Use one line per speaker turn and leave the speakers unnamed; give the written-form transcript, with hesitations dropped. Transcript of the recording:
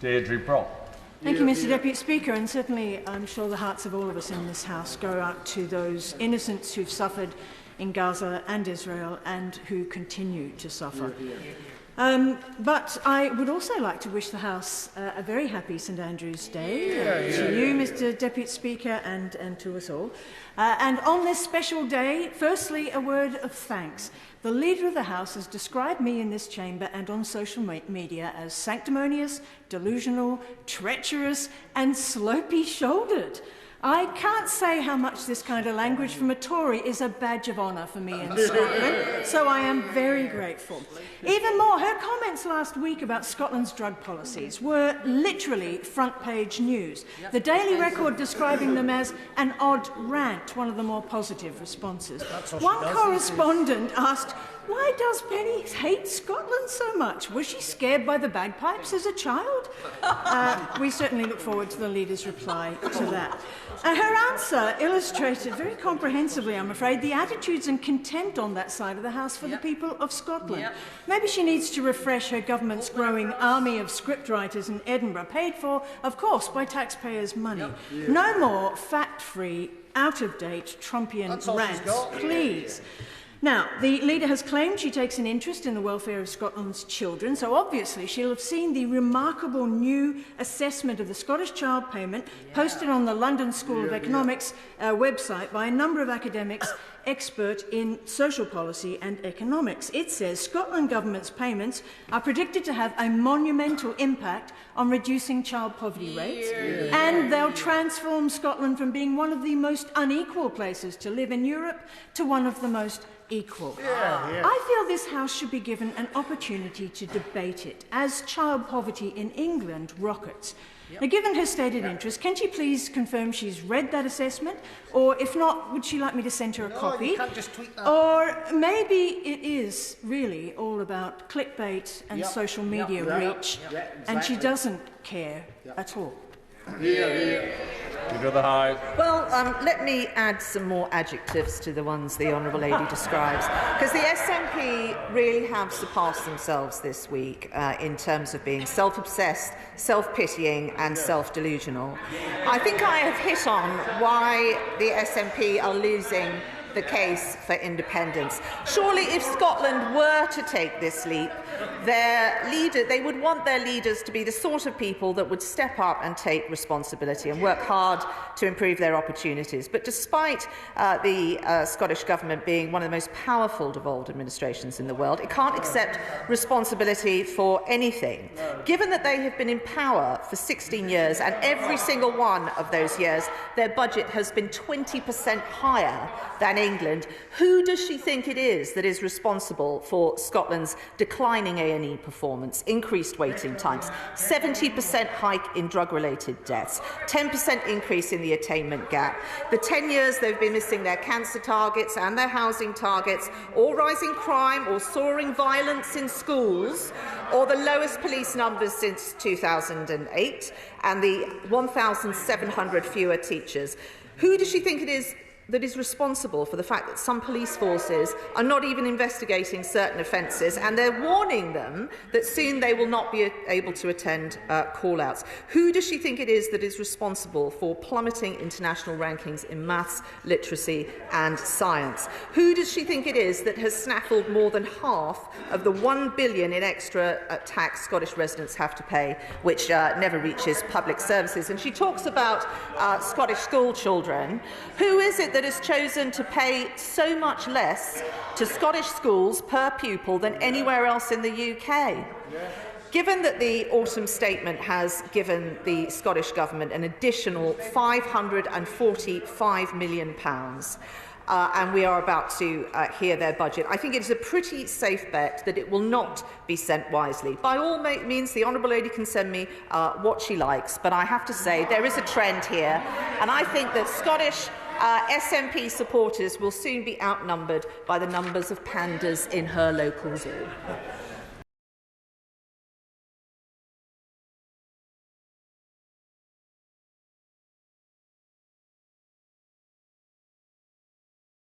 Deidre Brock.
Thank you, Mr Deputy Speaker, and certainly I'm sure the hearts of all of us in this House go out to those innocents who've suffered in Gaza and Israel and who continue to suffer. But I would also like to wish the House a very happy St Andrew's Day to you, Mr Deputy Speaker, and to us all. And on this special day, firstly, a word of thanks. The Leader of the House has described me in this chamber and on social media as sanctimonious, delusional, treacherous and slopey-shouldered. I can't say how much this kind of language from a Tory is a badge of honour for me in Scotland, so I am very grateful. Even more, her comments last week about Scotland's drug policies were literally front-page news. The Daily Record describing them as an odd rant, one of the more positive responses. One correspondent asked, "Why does Penny hate Scotland so much? Was she scared by the bagpipes as a child?" We certainly look forward to the Leader's reply to that. Her answer illustrated very comprehensively, I'm afraid, the attitudes and contempt on that side of the House for the people of Scotland. Maybe she needs to refresh her government's growing army of scriptwriters in Edinburgh, paid for, of course, by taxpayers' money. No more fact-free, out-of-date Trumpian rants, please. Now, the Leader has claimed she takes an interest in the welfare of Scotland's children, so obviously she'll have seen the remarkable new assessment of the Scottish child payment posted on the London School of Economics website by a number of academics expert in social policy and economics. It says Scotland Government's payments are predicted to have a monumental impact on reducing child poverty rates, and they'll transform Scotland from being one of the most unequal places to live in Europe to one of the most equal. I feel this House should be given an opportunity to debate it as child poverty in England rockets. Now, given her stated interest, can she please confirm she's read that assessment? Or if not, would she like me to send her a copy?
You can't just tweet that.
Or maybe it is really all about clickbait and social media reach, and she doesn't care at all.
Well, let me add some more adjectives to the ones the Honourable Lady describes, because the SNP really have surpassed themselves this week in terms of being self-obsessed, self-pitying and self-delusional. I think I have hit on why the SNP are losing the case for independence. Surely if Scotland were to take this leap, they would want their leaders to be the sort of people that would step up and take responsibility and work hard to improve their opportunities. But despite the Scottish Government being one of the most powerful devolved administrations in the world, it can't accept responsibility for anything. Given that they have been in power for 16 years and every single one of those years their budget has been 20% higher than England, who does she think it is that is responsible for Scotland's declining A&E performance, increased waiting times, 70% hike in drug-related deaths, 10% increase in the attainment gap, the 10 years they've been missing their cancer targets and their housing targets, or rising crime or soaring violence in schools, or the lowest police numbers since 2008, and the 1,700 fewer teachers? Who does she think it is that is responsible for the fact that some police forces are not even investigating certain offences, and they're warning them that soon they will not be able to attend call-outs? Who does she think it is that is responsible for plummeting international rankings in maths, literacy and science? Who does she think it is that has snaffled more than half of the $1 billion in extra tax Scottish residents have to pay, which never reaches public services? And she talks about Scottish school children. Who is it that has chosen to pay so much less to Scottish schools per pupil than anywhere else in the UK? Given that the autumn statement has given the Scottish Government an additional £545 million, and we are about to hear their budget, I think it is a pretty safe bet that it will not be spent wisely. By all means, the Honourable Lady can send me what she likes, but I have to say there is a trend here, and I think that Scottish SNP supporters will soon be outnumbered by the numbers of pandas in her local zoo.